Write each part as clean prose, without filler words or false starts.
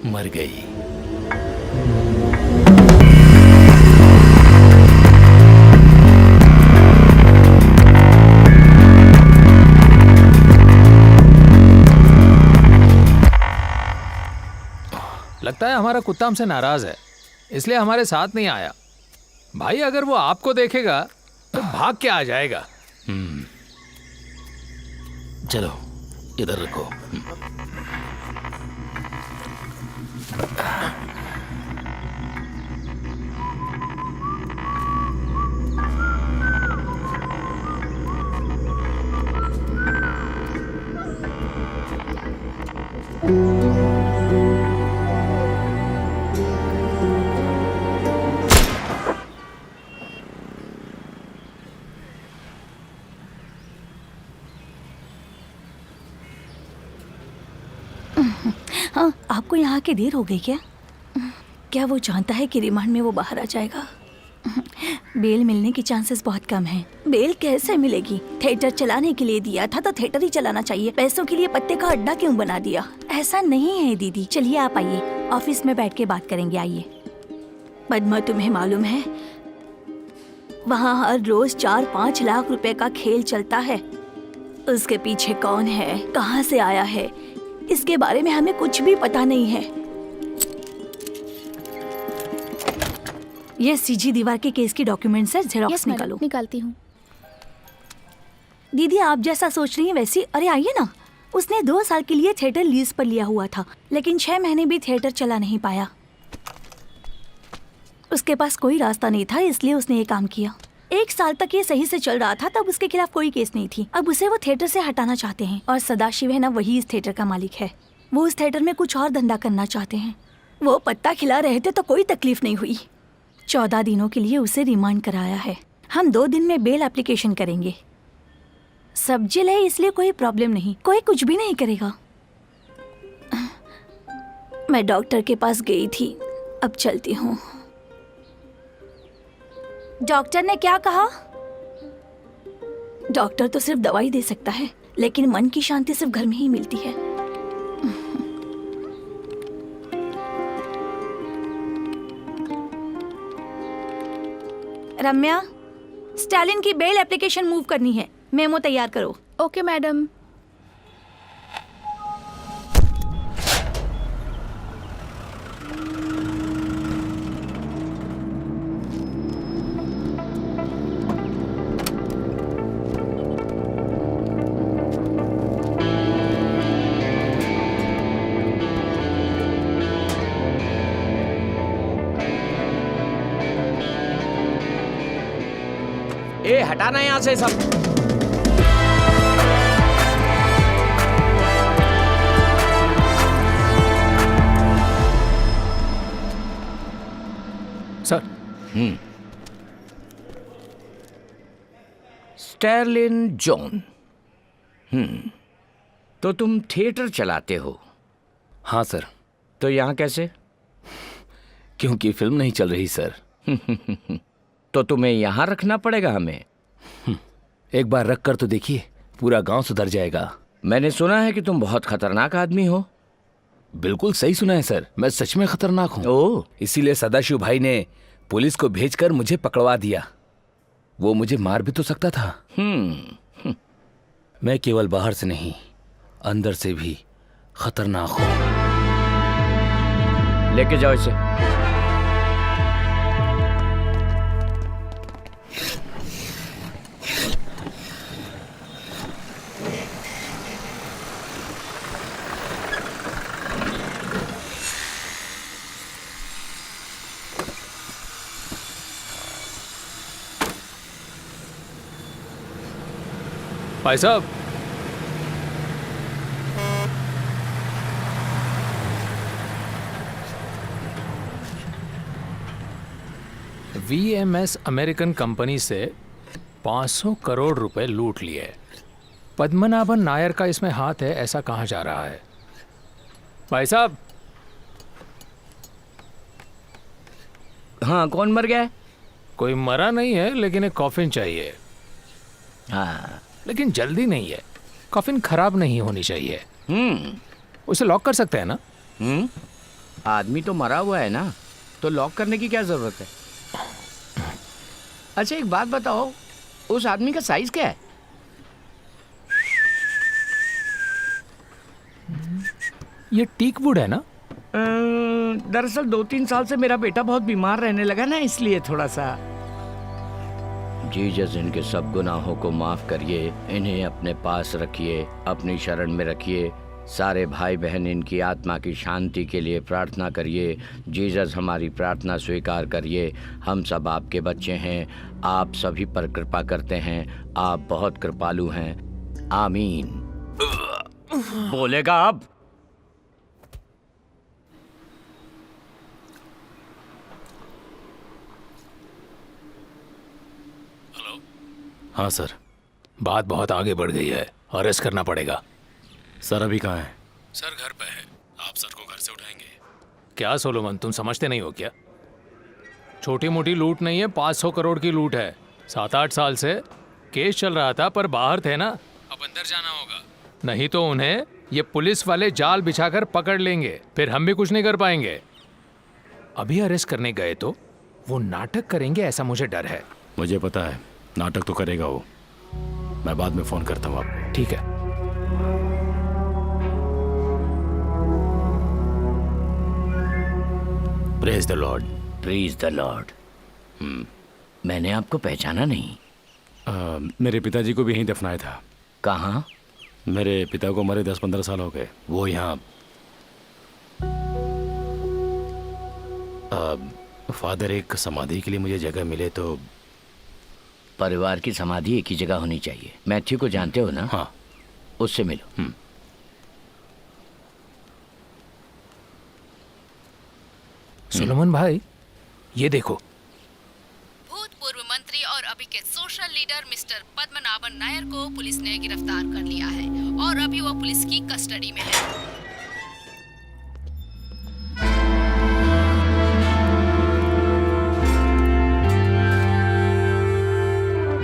मर गई। लगता है हमारा कुत्ता हमसे नाराज है, इसलिए हमारे साथ नहीं आया। भाई अगर वो आपको देखेगा तो भाग के आ जाएगा। चलो इधर रखो। हाँ, आपको यहाँ आके देर हो गई क्या? क्या वो जानता है कि रिमांड में वो बाहर आ जाएगा? बेल मिलने की चांसेस बहुत कम हैं। बेल कैसे मिलेगी? थिएटर चलाने के लिए दिया था तो थिएटर ही चलाना चाहिए। पैसों के लिए पत्ते का अड्डा क्यों बना दिया? ऐसा नहीं है दीदी। चलिए आप आइए, ऑफिस में बैठ के बात करेंगे। आइए। पद्मा, तुम्हें मालूम है वहाँ हर रोज 4-5 लाख रुपए का खेल चलता है। उसके पीछे कौन है, कहाँ से आया है, इसके बारे में हमें कुछ भी पता नहीं है। ये सीजी दीवार के केस की डॉक्यूमेंट्स है, जेरॉक्स निकालो। निकालती हूँ। दीदी आप जैसा सोच रही हैं वैसी। अरे आइए ना। उसने 2 साल के लिए थिएटर लीज पर लिया हुआ था, लेकिन 6 महीने भी थिएटर चला नहीं पाया। उसके पास कोई रास्ता नहीं था, इसलिए उसने ये काम किया। 1 साल तक ये सही से चल रहा था, तब उसके खिलाफ कोई केस नहीं थी। अब उसे वो थिएटर से हटाना चाहते हैं, और सदाशिव है ना, वही इस थिएटर का मालिक है। वो उस थिएटर में कुछ और धंधा करना चाहते हैं। वो पत्ता खिला रहे थे तो कोई तकलीफ नहीं हुई। 14 दिनों के लिए उसे रिमांड कराया है। हम 2 दिन में बेल एप्लीकेशन करेंगे। सब जेल है, इसलिए कोई प्रॉब्लम नहीं, कोई कुछ भी नहीं करेगा। मैं डॉक्टर के पास गई थी, अब चलती हूँ। डॉक्टर ने क्या कहा? डॉक्टर तो सिर्फ दवाई दे सकता है, लेकिन मन की शांति सिर्फ घर में ही मिलती है। रम्या, स्टालिन की बेल एप्लीकेशन मूव करनी है। मेमो तैयार करो। Okay madam. ए हटाना यहाँ से सब। सर। स्टर्लिन जॉन। तो तुम थिएटर चलाते हो? हाँ सर। तो यहाँ कैसे? क्योंकि फिल्म नहीं चल रही सर। तो तुम्हें यहाँ रखना पड़ेगा हमें। एक बार रख कर तो देखिए, पूरा गांव सुधर जाएगा। मैंने सुना है कि तुम बहुत खतरनाक आदमी हो। बिल्कुल सही सुना है सर, मैं सच में खतरनाक हूँ। ओह, इसीलिए सदाशिव भाई ने पुलिस को भेजकर मुझे पकड़वा दिया। वो मुझे मार भी तो सकता था। मैं केवल बाहर से नहीं, अंदर से भी खतरनाक हूँ। लेके जाओ इसे। भाई साहब, VMS अमेरिकन कंपनी से 500 करोड़ रुपए लूट लिए। पद्मनाभन नायर का इसमें हाथ है, ऐसा कहा जा रहा है। भाई साहब। हाँ, कौन मर गया है? कोई मरा नहीं है, लेकिन एक कॉफिन चाहिए। हाँ, लेकिन जल्दी नहीं है। कॉफिन खराब नहीं होनी चाहिए। उसे लॉक कर सकते हैं ना? आदमी तो मरा हुआ है ना, तो लॉक करने की क्या जरूरत है? अच्छा एक बात बताओ, उस आदमी का साइज क्या है? ये टीक वुड है ना? दरअसल 2-3 साल से मेरा बेटा बहुत बीमार रहने लगा ना, इसलिए थोड़ा सा। जीसस इनके सब गुनाहों को माफ करिए, इन्हें अपने पास रखिए, अपनी शरण में रखिए। सारे भाई बहन इनकी आत्मा की शांति के लिए प्रार्थना करिए। जीसस हमारी प्रार्थना स्वीकार करिए। हम सब आपके बच्चे हैं, आप सभी पर कृपा करते हैं, आप बहुत कृपालु हैं। आमीन। बोलेगा अब? हाँ सर। बात बहुत आगे बढ़ गई है, अरेस्ट करना पड़ेगा। सर अभी कहाँ है? सर घर पे है, आप सर को घर से उठाएंगे। क्या सोलोमन, तुम समझते नहीं हो क्या? छोटी मोटी लूट नहीं है, 500 करोड़ की लूट है। 7-8 साल से केस चल रहा था, पर बाहर थे ना, अब अंदर जाना होगा, नहीं तो उन्हें ये पुलिस वाले जाल बिछाकर पकड़ लेंगे, फिर हम भी कुछ नहीं कर पाएंगे। अभी अरेस्ट करने गए तो वो नाटक करेंगे, ऐसा मुझे डर है। मुझे पता है, नाटक तो करेगा वो। मैं बाद में फोन करता हूँ आपको। ठीक है। Praise the Lord. Please the Lord. मैंने आपको पहचाना नहीं। मेरे पिताजी को भी यहीं दफनाया था। कहाँ? मेरे पिता को मरे 10-15 साल हो गए। वो यहाँ फादर, एक समाधि के लिए मुझे जगह मिले तो। परिवार की समाधि एक ही जगह होनी चाहिए। मैथ्यू को जानते हो ना? हाँ। उससे मिलो। सोलोमन भाई, ये देखो। भूतपूर्व मंत्री और अभी के social leader mister Padmanabhan Nair को पुलिस ने गिरफ्तार कर लिया है और अभी वो पुलिस की कस्टडी में है।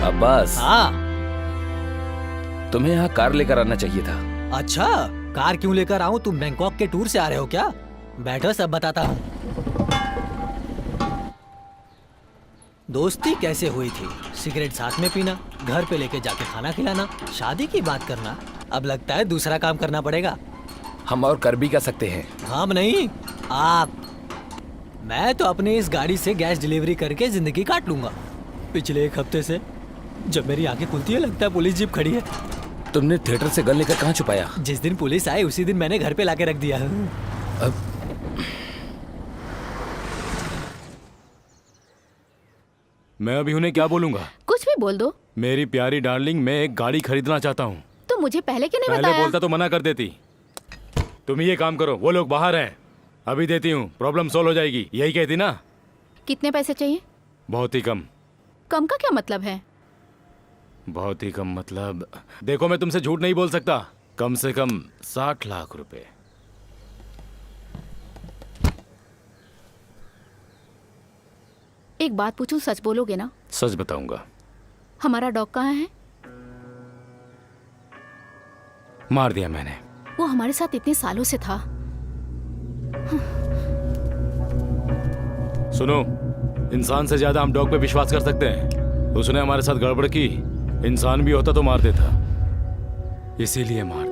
अब्बास, हाँ। तुम्हें यहाँ कार लेकर आना चाहिए था। अच्छा, कार क्यों लेकर आऊं? तुम बैंकॉक के टूर से आ रहे हो क्या? बैठो, सब बताता हूँ। दोस्ती कैसे हुई थी? सिगरेट साथ में पीना, घर पे लेके जाके खाना खिलाना, शादी की बात करना। अब लगता है दूसरा काम करना पड़ेगा। हम और कर भी क्या सकते हैं? हम नहीं, आप। मैं तो अपनी इस गाड़ी से गैस डिलीवरी करके जिंदगी काट लूंगा। पिछले 1 हफ्ते से जब मेरी आंखें खुलती है, लगता है पुलिस जीप खड़ी है। तुमने थिएटर से गन लेकर कहाँ छुपाया? जिस दिन पुलिस आई उसी दिन मैंने घर पे लाके रख दिया। मैं अभी उन्हें क्या बोलूंगा? कुछ भी बोल दो। मेरी प्यारी डार्लिंग, मैं एक गाड़ी खरीदना चाहता हूँ। तो मुझे पहले क्यों नहीं पहले बताया? बोलता तो मना कर देती। तुम ये काम करो, वो लोग बाहर हैं, अभी देती हूँ, प्रॉब्लम सोल्व हो जाएगी। यही कहती ना? कितने पैसे चाहिए? बहुत ही कम। कम का क्या मतलब है? बहुत ही कम मतलब, देखो मैं तुमसे झूठ नहीं बोल सकता। कम से कम 60 लाख रुपए। एक बात पूछूं, सच बोलोगे ना? सच बताऊंगा। हमारा डॉग कहाँ है? मार दिया मैंने। वो हमारे साथ इतने सालों से था। सुनो, इंसान से ज्यादा हम डॉग पे विश्वास कर सकते हैं। उसने हमारे साथ गड़बड़ की, इंसान भी होता तो मार देता, इसीलिए मार